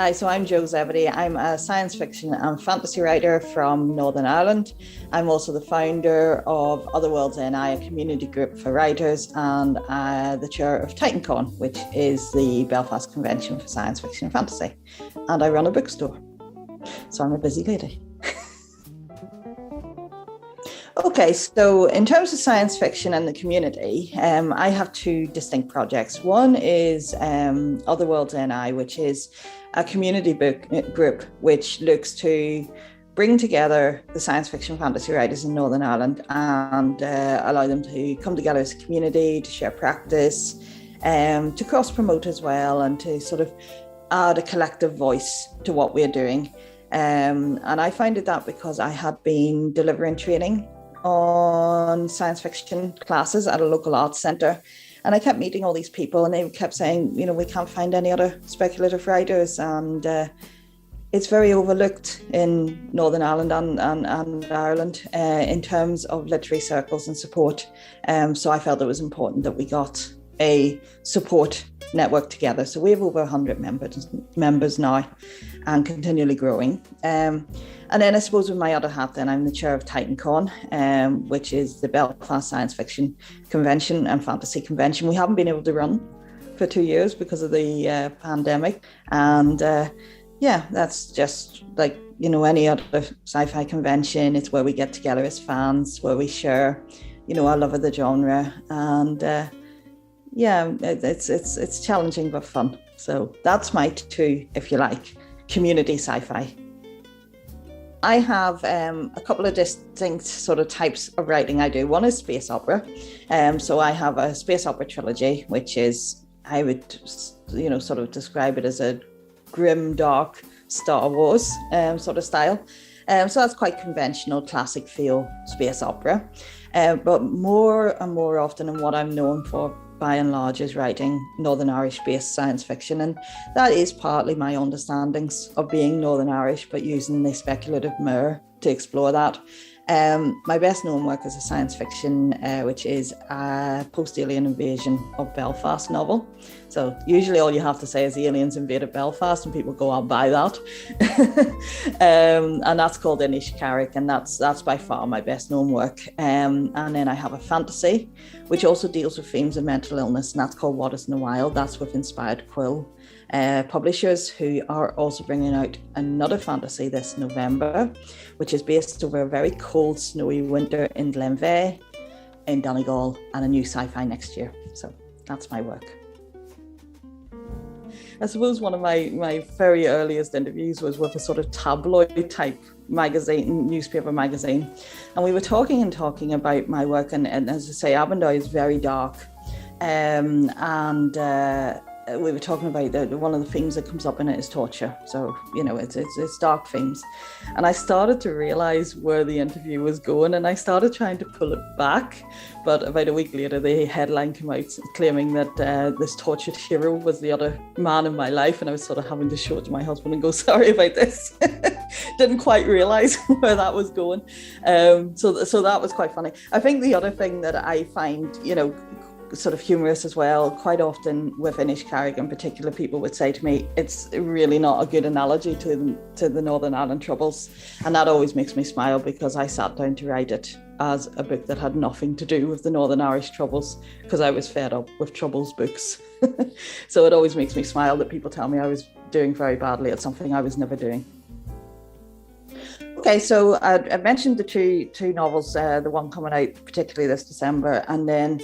Hi, so I'm Jo Zebedee. I'm a science fiction and fantasy writer from Northern Ireland. I'm also the founder of Other Worlds NI, a community group for writers, and the chair of TitanCon, which is the Belfast convention for science fiction and fantasy. And I run a bookstore. So I'm a busy lady. Okay, so in terms of science fiction and the community, I have two distinct projects. One is Other Worlds NI, which is a community book group which looks to bring together the science fiction fantasy writers in Northern Ireland and allow them to come together as a community, to share practice, to cross-promote as well, and to sort of add a collective voice to what we're doing. And I founded that because I had been delivering training on science fiction classes at a local arts centre. And I kept meeting all these people and they kept saying, you know, we can't find any other speculative writers. And it's very overlooked in Northern Ireland and Ireland in terms of literary circles and support. So I felt it was important that we got a support network together. So we have over 100 members now and continually growing. And then I suppose with my other hat, then I'm the chair of TitanCon, which is the Belfast Science Fiction Convention and Fantasy Convention. We haven't been able to run for 2 years because of the pandemic. And that's just like, you know, any other sci-fi convention. It's where we get together as fans, where we share, you know, our love of the genre. And it's challenging but fun. So that's my two, if you like, community sci-fi. I have a couple of distinct sort of types of writing I do. One is space opera. So I have a space opera trilogy, which is, I would, you know, sort of describe it as a grim, dark Star Wars sort of style. So that's quite conventional, classic feel space opera. But more and more often, and what I'm known for by and large, is writing Northern Irish-based science fiction. And that is partly my understandings of being Northern Irish, but using the speculative mirror to explore that. My best known work is a science fiction, which is a post-alien invasion of Belfast novel. So usually all you have to say is the aliens invaded Belfast and people go, I'll buy that. And that's called Inishkarik, and that's by far my best known work. And then I have a fantasy, which also deals with themes of mental illness, and that's called What Is in the Wild. That's with Inspired Quill publishers, who are also bringing out another fantasy this November, which is based over a very cold, snowy winter in Glenveigh, in Donegal, and a new sci-fi next year. So that's my work. I suppose one of my very earliest interviews was with a sort of tabloid type magazine, newspaper magazine. And we were talking about my work. And as I say, Abendoi is very dark. We were talking about one of the themes that comes up in it is torture. So, you know, it's dark themes. And I started to realize where the interview was going, and I started trying to pull it back. But about a week later, the headline came out claiming that this tortured hero was the other man in my life. And I was sort of having to show it to my husband and go, sorry about this. Didn't quite realize where that was going. So that was quite funny. I think the other thing that I find, you know, sort of humorous as well, quite often with Inishkarik in particular, people would say to me, it's really not a good analogy to the Northern Ireland Troubles. And that always makes me smile, because I sat down to write it as a book that had nothing to do with the Northern Irish Troubles, because I was fed up with Troubles books. So it always makes me smile that people tell me I was doing very badly at something I was never doing. Okay, so I mentioned the two novels, the one coming out particularly this December, and then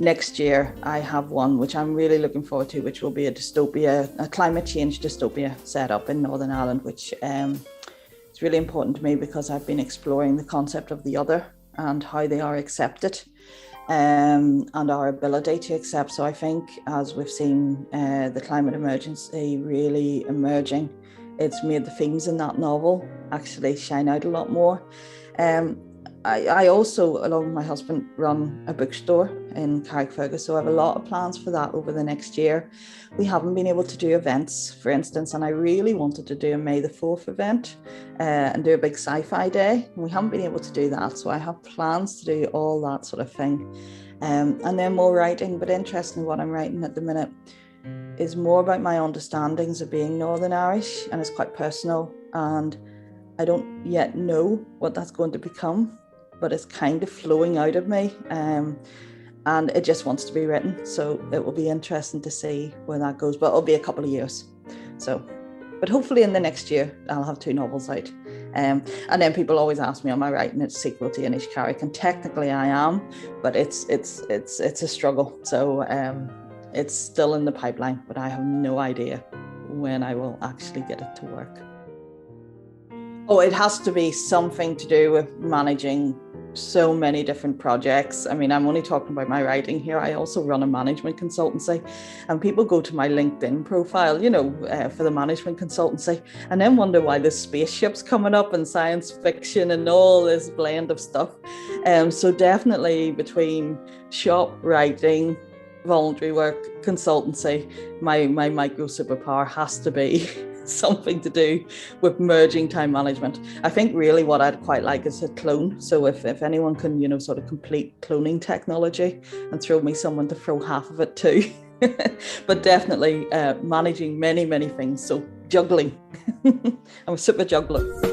next year I have one which I'm really looking forward to, which will be a dystopia, a climate change dystopia set up in Northern Ireland, which is really important to me because I've been exploring the concept of the other and how they are accepted, and our ability to accept. So I think, as we've seen the climate emergency really emerging, it's made the themes in that novel actually shine out a lot more. I also, along with my husband, run a bookstore in Carrickfergus, so I have a lot of plans for that over the next year. We haven't been able to do events, for instance, and I really wanted to do a May the 4th event and do a big sci-fi day. We haven't been able to do that, so I have plans to do all that sort of thing. And then more writing, but interestingly, what I'm writing at the minute is more about my understandings of being Northern Irish, and it's quite personal, and I don't yet know what that's going to become, but it's kind of flowing out of me, and it just wants to be written. So it will be interesting to see where that goes, but it'll be a couple of years. So, but hopefully in the next year, I'll have 2 novels out. And then people always ask me, am I writing a sequel to Inishkarik? And technically I am, but it's a struggle. So it's still in the pipeline, but I have no idea when I will actually get it to work. Oh, it has to be something to do with managing so many different projects. I mean, I'm only talking about my writing here. I also run a management consultancy, and people go to my LinkedIn profile, for the management consultancy, and then wonder why the spaceship's coming up and science fiction and all this blend of stuff. So definitely between shop, writing, voluntary work, consultancy, my micro superpower has to be something to do with merging time management. I think really what I'd quite like is a clone. So if anyone can, sort of complete cloning technology and throw me someone to throw half of it to. But definitely managing many, many things. So juggling. I'm a super juggler.